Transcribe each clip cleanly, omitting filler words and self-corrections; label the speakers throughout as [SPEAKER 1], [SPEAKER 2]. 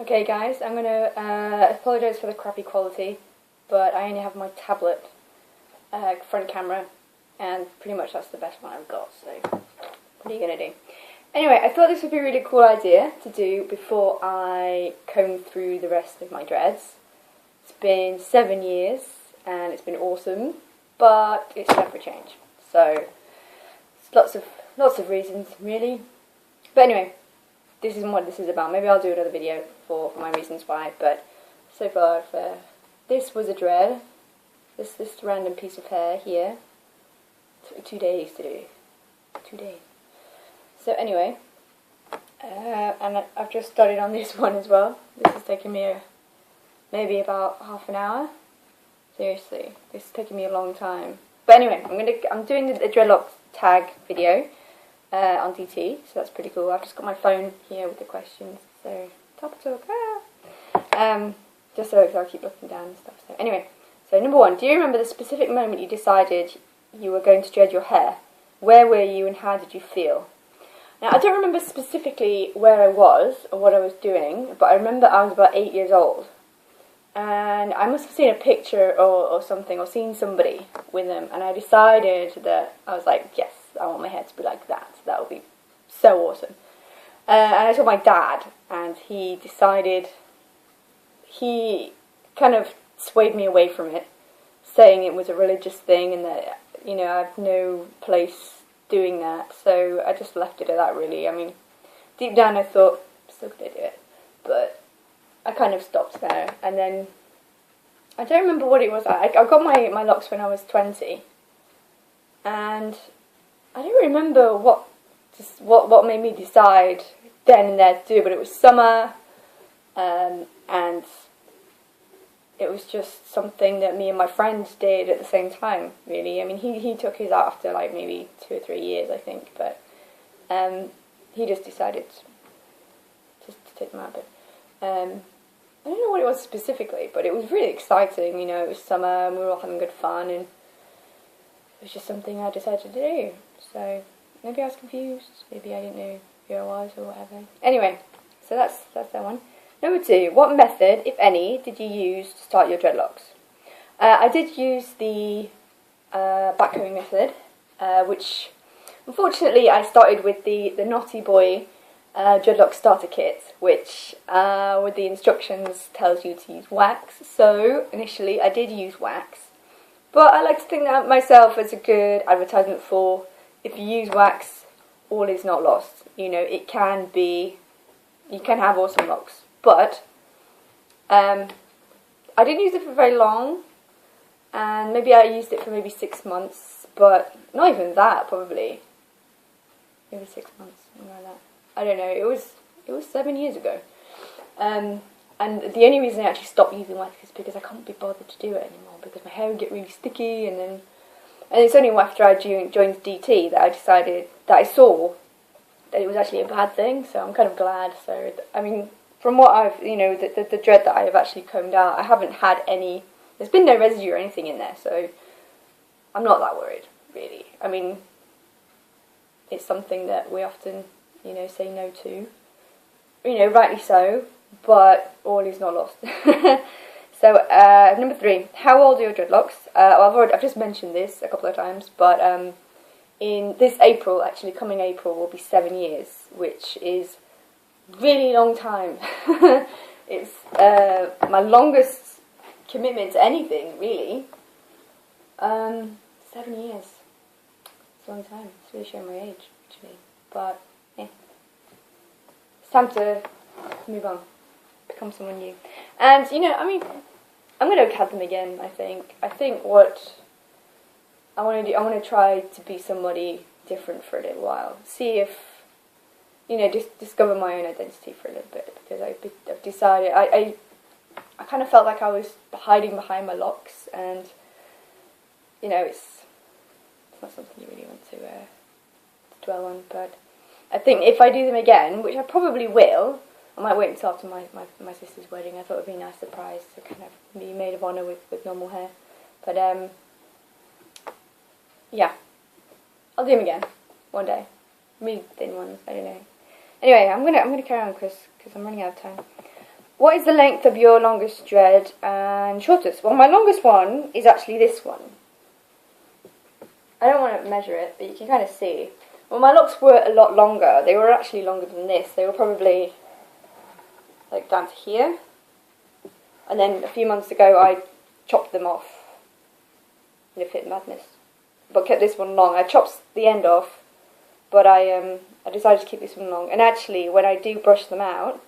[SPEAKER 1] Okay guys, I'm going to apologise for the crappy quality, but I only have my tablet front camera, and pretty much that's the best one I've got, so what are you going to do? Anyway, I thought this would be a really cool idea to do before I comb through the rest of my dreads. It's been 7 years, and it's been awesome, but it's time for a change. So, lots of reasons, really. But anyway, this isn't what this is about. Maybe I'll do another video for my reasons why, but so far, this was a dread. This random piece of hair here. It took me 2 days to do. 2 days. So anyway, and I've just started on this one as well. This has taken me maybe about half an hour. Seriously, this has taken me a long time. But anyway, I'm doing the Dreadlocks tag video on DT, so that's pretty cool. I've just got my phone here with the questions, so top talk. Just so I'll keep looking down and stuff. So anyway, so number one, do you remember the specific moment you decided you were going to dread your hair? Where were you and how did you feel? Now, I don't remember specifically where I was or what I was doing, but I remember I was about 8 years old. And I must have seen a picture or something, or seen somebody with them, and I decided that, I was like, yes, I want my hair to be like that. That would be so awesome. And I told my dad, and he decided, he kind of swayed me away from it, saying it was a religious thing and that, you know, I have no place doing that. So I just left it at that, really. I mean, deep down I thought, I'm still going to do it. But I kind of stopped there. And then, I don't remember what it was. I got my locks when I was 20. And I don't remember what made me decide then and there to do, but it was summer, and it was just something that me and my friend did at the same time, really. I mean, he took his out after like maybe 2 or 3 years, I think, but he just decided to take them out. But I don't know what it was specifically, but it was really exciting. You know, it was summer and we were all having good fun, and it was just something I decided to do. So maybe I was confused, maybe I didn't know who I was or whatever. Anyway, so that's that one. Number two, what method, if any, did you use to start your dreadlocks? I did use the backcombing method, which unfortunately I started with the Naughty Boy dreadlock starter kit, which with the instructions tells you to use wax. So initially I did use wax, but I like to think that myself as a good advertisement for, if you use wax, all is not lost. You know, it can be, you can have awesome locks. But I didn't use it for very long, and maybe I used it for maybe 6 months, but not even that, probably. Maybe 6 months, something like that. I don't know, it was 7 years ago. And the only reason I actually stopped using wax is because I couldn't be bothered to do it anymore, because my hair would get really sticky, and it's only after I joined DT that I decided, that I saw that it was actually a bad thing, so I'm kind of glad. So, I mean, from what I've, you know, the dread that I have actually combed out, I haven't had any, there's been no residue or anything in there, so I'm not that worried, really. I mean, it's something that we often, you know, say no to, you know, rightly so, but all is not lost. So, number three, how old are your dreadlocks? Well, I've just mentioned this a couple of times, but in this April, actually coming April, will be 7 years, which is really long time. It's my longest commitment to anything, really. 7 years. It's a long time. It's really showing my age, actually. But, yeah. It's time to move on. Become someone new. And, you know, I mean, I'm going to cut them again, I think. I think what I want to do, I want to try to be somebody different for a little while. See if, you know, just discover my own identity for a little bit, because I've decided, I kind of felt like I was hiding behind my locks, and, you know, it's not something you really want to dwell on, but I think if I do them again, which I probably will, I might wait until after my sister's wedding. I thought it would be a nice surprise to kind of be maid of honour with normal hair, but yeah, I'll do them again one day. Maybe thin ones, I don't know. Anyway, I'm gonna carry on because I'm running out of time. What is the length of your longest dread and shortest? Well, my longest one is actually this one. I don't want to measure it, but you can kind of see. Well, my locks were a lot longer. They were actually longer than this. They were probably like down to here. And then a few months ago, I chopped them off in a fit of madness. But kept this one long. I chopped the end off, but I decided to keep this one long. And actually, when I do brush them out,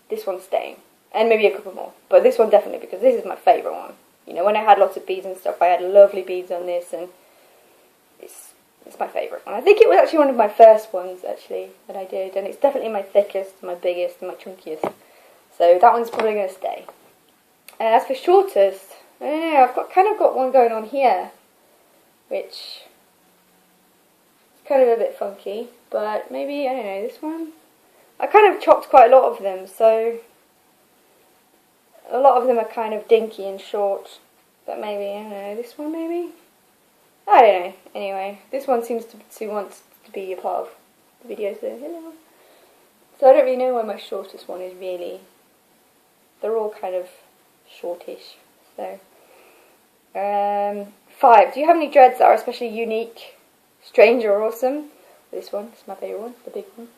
[SPEAKER 1] this one's staying. And maybe a couple more. But this one definitely, because this is my favourite one. You know, when I had lots of beads and stuff, I had lovely beads on this, and it's my favourite one. I think it was actually one of my first ones, actually, that I did. And it's definitely my thickest, my biggest, and my chunkiest. So that one's probably going to stay. As for shortest, I don't know, I've kind of got one going on here, which is kind of a bit funky, but maybe, I don't know, this one? I kind of chopped quite a lot of them, so a lot of them are kind of dinky and short, but maybe, I don't know, this one maybe? I don't know, anyway, this one seems to want to be a part of the video, so hello. So I don't really know where my shortest one is really. They're all kind of shortish, so. 5. Do you have any dreads that are especially unique, strange or awesome? This one, it's my favourite one, the big one.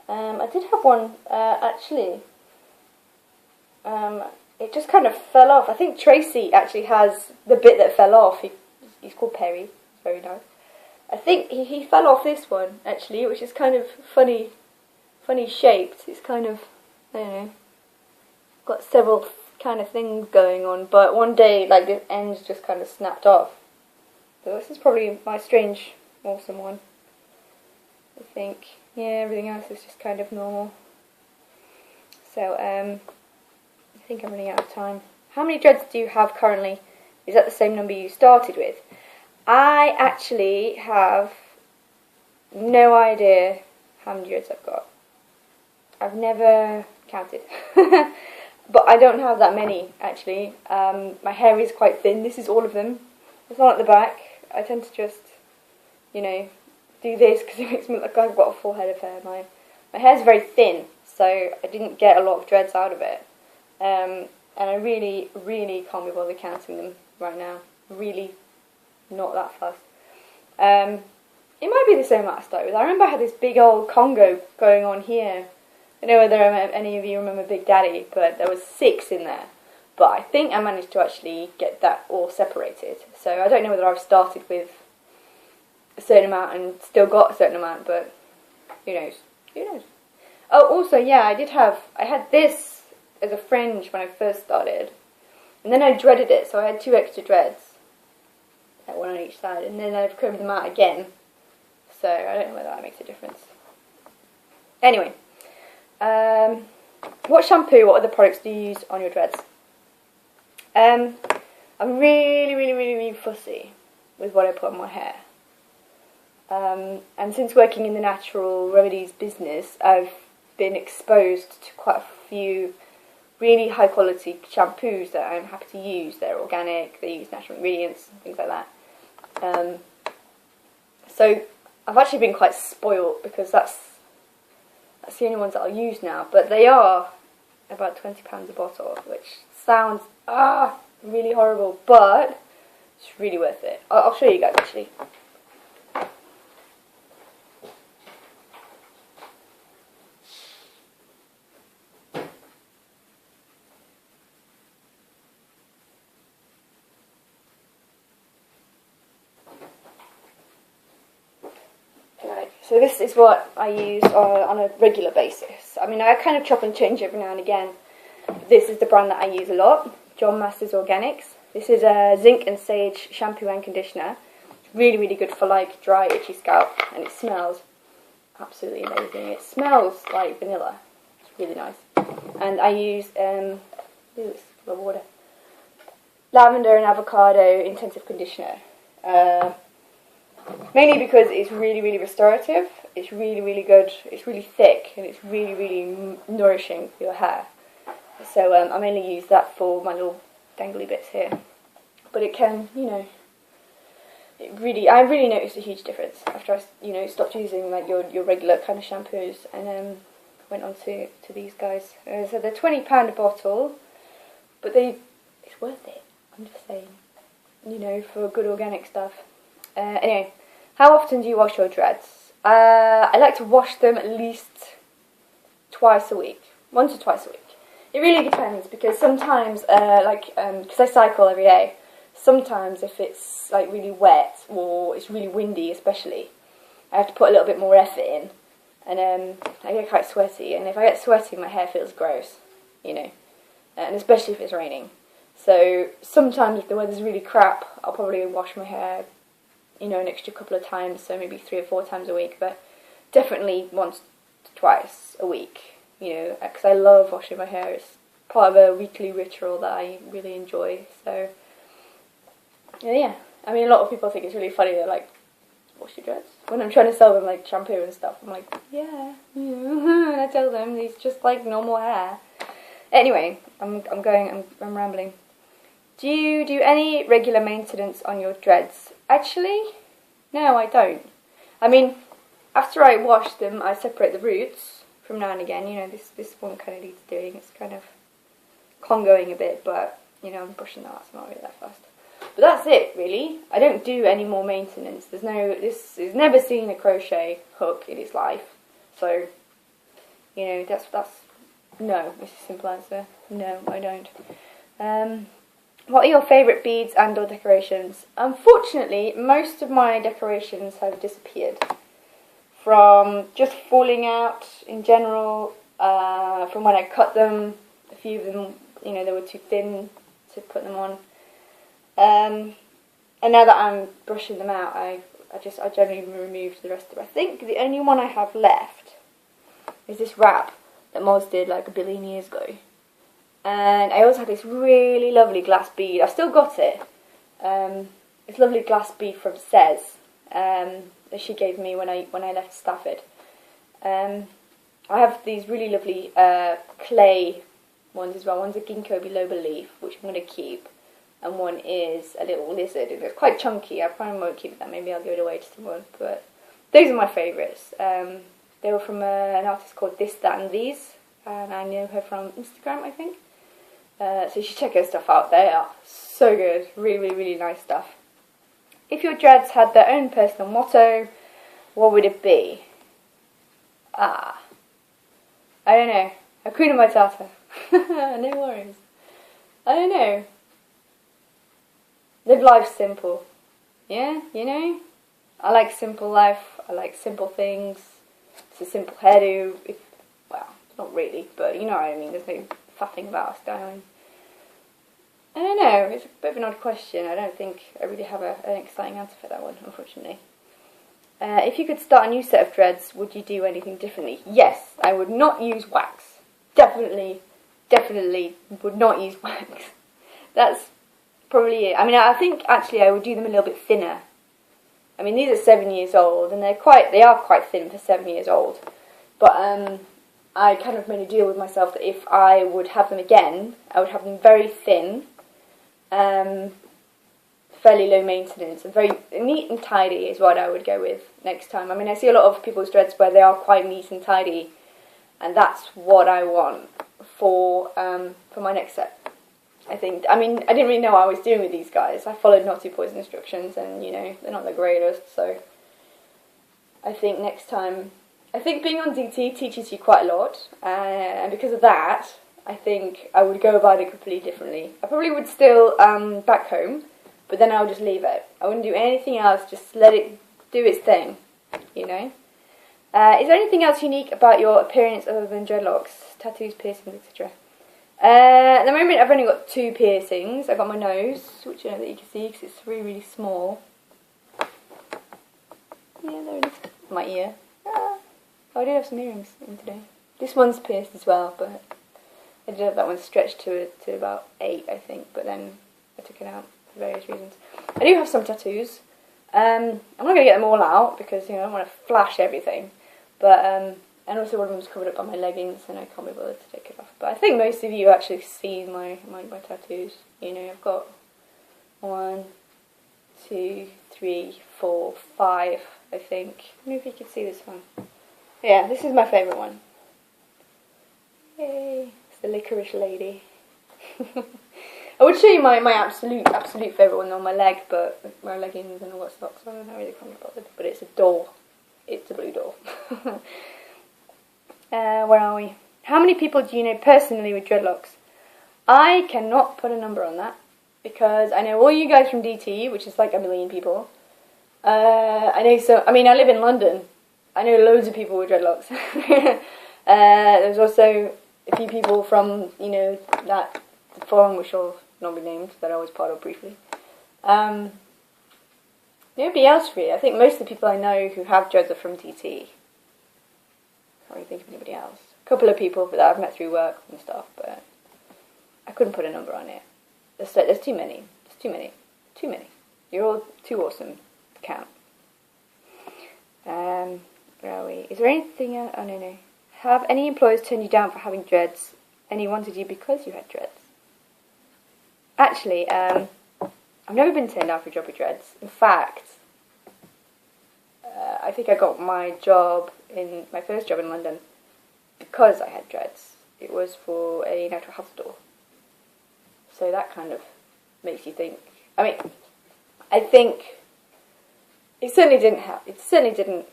[SPEAKER 1] I did have one, actually. It just kind of fell off. I think Tracy actually has the bit that fell off. He's called Perry. It's very nice. I think he fell off this one, actually, which is kind of funny shaped. It's kind of, I don't know, got several kind of things going on, but one day, like, the ends just kind of snapped off. So this is probably my strange, awesome one, I think. Yeah, everything else is just kind of normal. So, I think I'm running out of time. How many dreads do you have currently? Is that the same number you started with? I actually have no idea how many dreads I've got. I've never counted. But I don't have that many, actually. My hair is quite thin. This is all of them. It's not at the back. I tend to just, you know, do this because it makes me look like I've got a full head of hair. My hair's very thin, so I didn't get a lot of dreads out of it. And I really, really can't be bothered counting them right now. Really not that fast. It might be the same amount I started with. I remember I had this big old Congo going on here. I don't know whether any of you remember Big Daddy, but there was 6 in there. But I think I managed to actually get that all separated. So I don't know whether I've started with a certain amount and still got a certain amount, but who knows? Who knows? Oh, also, yeah, I had this as a fringe when I first started. And then I dreaded it, so I had 2 extra dreads. Like one on each side. And then I've combed them out again. So I don't know whether that makes a difference. Anyway. What shampoo, what other products do you use on your dreads? I'm really, really, really, really fussy with what I put on my hair. And since working in the natural remedies business, I've been exposed to quite a few really high quality shampoos that I'm happy to use. They're organic, they use natural ingredients, things like that. So I've actually been quite spoilt because that's the only ones that I'll use now. But they are about £20 a bottle, which sounds really horrible, but it's really worth it. I'll show you guys actually. So this is what I use on a regular basis. I mean, I kind of chop and change every now and again. This is the brand that I use a lot, John Masters Organics. This is a zinc and sage shampoo and conditioner. It's really, really good for like dry, itchy scalp, and it smells absolutely amazing. It smells like vanilla. It's really nice. And I use this full of water. Lavender and avocado intensive conditioner. Mainly because it's really, really restorative, it's really, really good, it's really thick, and it's really, really nourishing for your hair. So I mainly use that for my little dangly bits here. But it can, you know, I really noticed a huge difference after I, stopped using like your regular kind of shampoos and went on to these guys. So they're £20 a bottle, but it's worth it. I'm just saying, you know, for good organic stuff. Anyway, how often do you wash your dreads? I like to wash them at least twice a week, 1 to twice a week. It really depends, because sometimes, because I cycle every day, sometimes if it's like really wet or it's really windy especially, I have to put a little bit more effort in, and I get quite sweaty, and if I get sweaty my hair feels gross, you know, and especially if it's raining. So sometimes if the weather's really crap, I'll probably wash my hair, you know, an extra couple of times, so maybe 3 or 4 times a week, but definitely 1 to twice a week. You know, because I love washing my hair. It's part of a weekly ritual that I really enjoy. So, yeah. I mean, a lot of people think it's really funny. They're like, wash your dreads? When I'm trying to sell them, like, shampoo and stuff, I'm like, yeah. And I tell them it's just like normal hair. Anyway, I'm rambling. Do you do any regular maintenance on your dreads? Actually, no, I don't. I mean, after I wash them, I separate the roots from now and again. You know, this one kind of needs doing. It's kind of congoing a bit, but, you know, I'm brushing that. It's not really that fast. But that's it, really. I don't do any more maintenance. This has never seen a crochet hook in its life. So, you know, that's no. It's a simple answer. No, I don't. What are your favourite beads and or decorations? Unfortunately, most of my decorations have disappeared. From just falling out in general, from when I cut them, a few of them, you know, they were too thin to put them on. And now that I'm brushing them out, I generally removed the rest of them. I think the only one I have left is this wrap that Moz did like a billion years ago. And I also had this really lovely glass bead. I've still got it. It's lovely glass bead from Sez. That she gave me when I left Stafford. I have these really lovely clay ones as well. One's a ginkgo biloba leaf, which I'm going to keep, and one is a little lizard, and it's quite chunky. I probably won't keep that. Maybe I'll give it away to someone. But those are my favourites. They were from an artist called This, That and These, and I know her from Instagram, I think. So you should check her stuff out. They are so good. Really, really, really nice stuff. If your dreads had their own personal motto, what would it be? I don't know. Hakuna Matata. No worries. I don't know. Live life simple. Yeah, you know? I like simple life. I like simple things. It's a simple hairdo. Well, not really, but you know what I mean. There's no faffing about styling. I don't know, it's a bit of an odd question. I don't think I really have an exciting answer for that one, unfortunately. If you could start a new set of dreads, would you do anything differently? Yes, I would not use wax. Definitely would not use wax. That's probably it. I mean, I think actually I would do them a little bit thinner. I mean, these are 7 years old, and they are quite thin for 7 years old. But I kind of made a deal with myself that if I would have them again, I would have them very thin. Fairly low maintenance and very neat and tidy is what I would go with next time. I mean, I see a lot of people's dreads where they are quite neat and tidy, and that's what I want for my next set. I think. I mean, I didn't really know what I was doing with these guys. I followed Naughty Boy's instructions, and you know they're not the greatest. So I think next time, I think being on DT teaches you quite a lot, and because of that, I think I would go about it completely differently. I probably would still back home, but then I would just leave it. I wouldn't do anything else, just let it do its thing, you know? Is there anything else unique about your appearance other than dreadlocks, tattoos, piercings, etc.? At the moment I've only got 2 piercings. I've got my nose, which I know that you can see because it's really, really small. Yeah, there it is. My ear. Oh, I did have some earrings in today. This one's pierced as well, but I did have that one stretched to about 8, I think, but then I took it out for various reasons. I do have some tattoos. I'm not going to get them all out because, you know, I don't want to flash everything. But, and also one of them's covered up by my leggings and I can't be bothered to take it off. But I think most of you actually see my tattoos. You know, I've got 1, 2, 3, 4, 5, I think. Maybe you can see this one. Yeah, this is my favourite one. The licorice lady. I would show you my absolute favourite one on my leg, but wear leggings and all that stuff, so I don't know really can't be bothered. But it's a door. It's a blue door. Where are we? How many people do you know personally with dreadlocks? I cannot put a number on that, because I know all you guys from DT, which is like 1 million people. I live in London. I know loads of people with dreadlocks. There's also a few people from, that forum which shall not be named, that I was part of briefly. Nobody else really. I think most of the people I know who have dreads are from DT. Can't really think of anybody else. A couple of people that I've met through work and stuff, but I couldn't put a number on it. There's too many. There's too many. Too many. You're all too awesome to count. Where are we? Is there anything else? Oh, no. Have any employers turned you down for having dreads? Any wanted you because you had dreads? Actually, I've never been turned down for a job with dreads. In fact, I think I got my first job in London because I had dreads. It was for a natural health store. So that kind of makes you think. I think it certainly didn't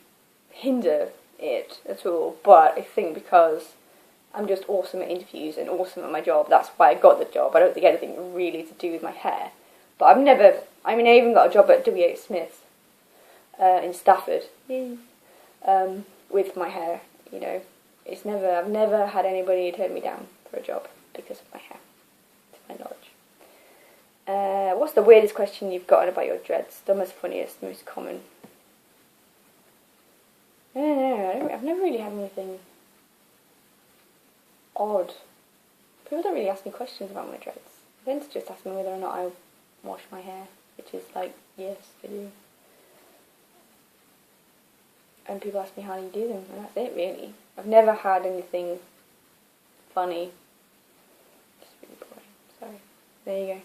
[SPEAKER 1] hinder it at all, but I think because I'm just awesome at interviews and awesome at my job, that's why I got the job. I don't think anything really to do with my hair. But I even got a job at W.H. Smith in Stafford with my hair, I've never had anybody turn me down for a job because of my hair, to my knowledge. What's the weirdest question you've gotten about your dreads? Dumbest, funniest, most common? I don't know. I've never really had anything odd. People don't really ask me questions about my dreads. They tend to just ask me whether or not I wash my hair, which is like, yes, I do. And people ask me how you do them, and that's it really. I've never had anything funny. Just really boring. Sorry. There you go.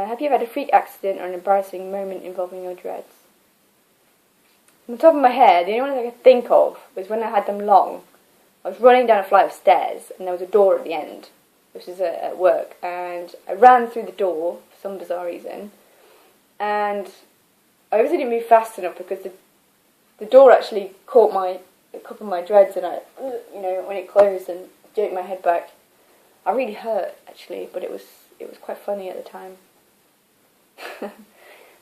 [SPEAKER 1] Have you ever had a freak accident or an embarrassing moment involving your dreads? On the top of my head, the only one I could think of was when I had them long. I was running down a flight of stairs and there was a door at the end, which is at work, and I ran through the door for some bizarre reason, and I obviously didn't move fast enough because the door actually caught a couple of my dreads, and when it closed and jerked my head back, I really hurt actually, but it was quite funny at the time.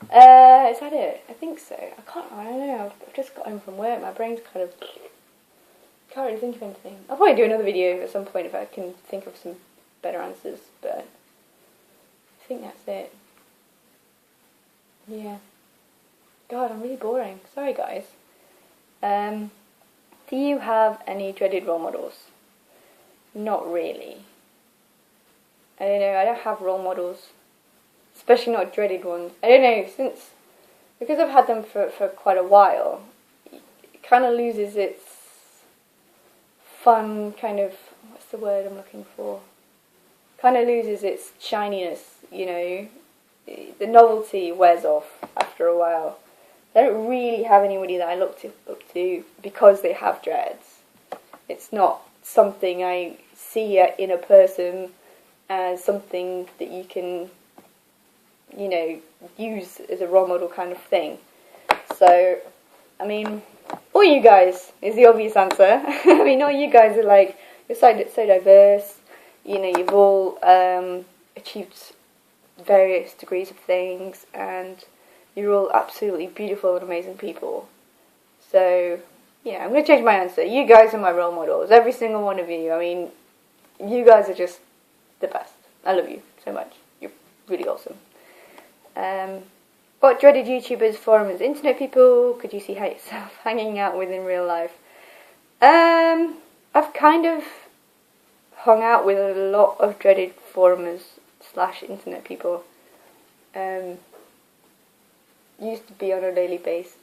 [SPEAKER 1] Is that it? I think so. I don't know. I've just got home from work. My brain's can't really think of anything. I'll probably do another video at some point if I can think of some better answers, but I think that's it. Yeah. God, I'm really boring. Sorry, guys. Do you have any dreaded role models? Not really. I don't know. I don't have role models. Especially not dreaded ones. I don't know, because I've had them for quite a while, it kind of loses its fun, what's the word I'm looking for? Kind of loses its shininess, The novelty wears off after a while. I don't really have anybody that I look up to because they have dreads. It's not something I see in a person as something that you can use as a role model kind of thing. So, all you guys is the obvious answer. All you guys are you're so diverse, you've all achieved various degrees of things, and you're all absolutely beautiful and amazing people. So, yeah, I'm going to change my answer. You guys are my role models, every single one of you. You guys are just the best. I love you so much. You're really awesome. What dreaded YouTubers, forums, internet people could you see yourself hanging out with in real life? I've kind of hung out with a lot of dreaded forumers / internet people. Used to be on a daily basis.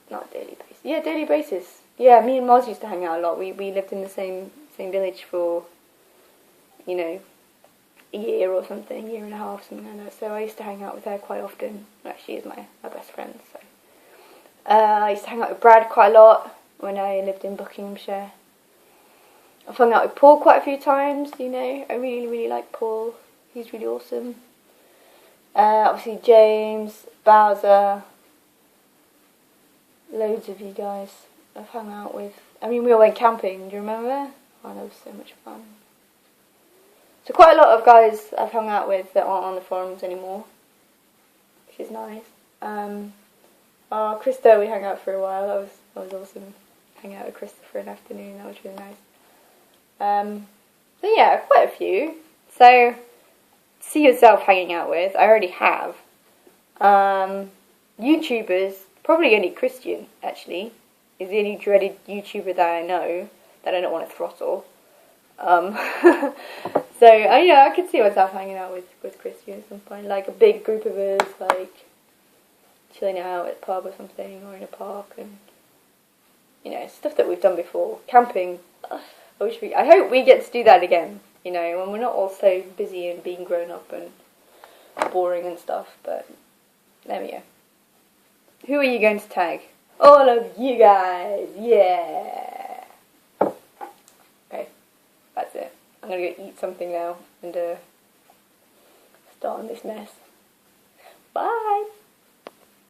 [SPEAKER 1] Yeah, daily basis. Yeah, me and Moz used to hang out a lot. We lived in the same village for, a year or something, year and a half, something like that. So I used to hang out with her quite often. She is my best friend. So I used to hang out with Brad quite a lot when I lived in Buckinghamshire. I've hung out with Paul quite a few times, you know. I really, really like Paul. He's really awesome. Obviously James, Bowser, loads of you guys I've hung out with. I mean, we all went camping, do you remember? Oh, that was so much fun. So quite a lot of guys I've hung out with that aren't on the forums anymore, which is nice. Krista, we hung out for a while. That was awesome. Hang out with Krista for an afternoon. That was really nice. So yeah, quite a few. So see yourself hanging out with. I already have. YouTubers, probably only Christian actually, is the only dreaded YouTuber that I know that I don't want to throttle. So yeah, I could see myself hanging out with Christian at some point, like a big group of us, like chilling out at a pub or something, or in a park, and you know, stuff that we've done before. Camping. I hope we get to do that again. You know, when we're not all so busy and being grown up and boring and stuff. But there we go. Who are you going to tag? All of you guys. Yeah. Okay, that's it. I'm gonna go eat something now and start on this mess. Bye.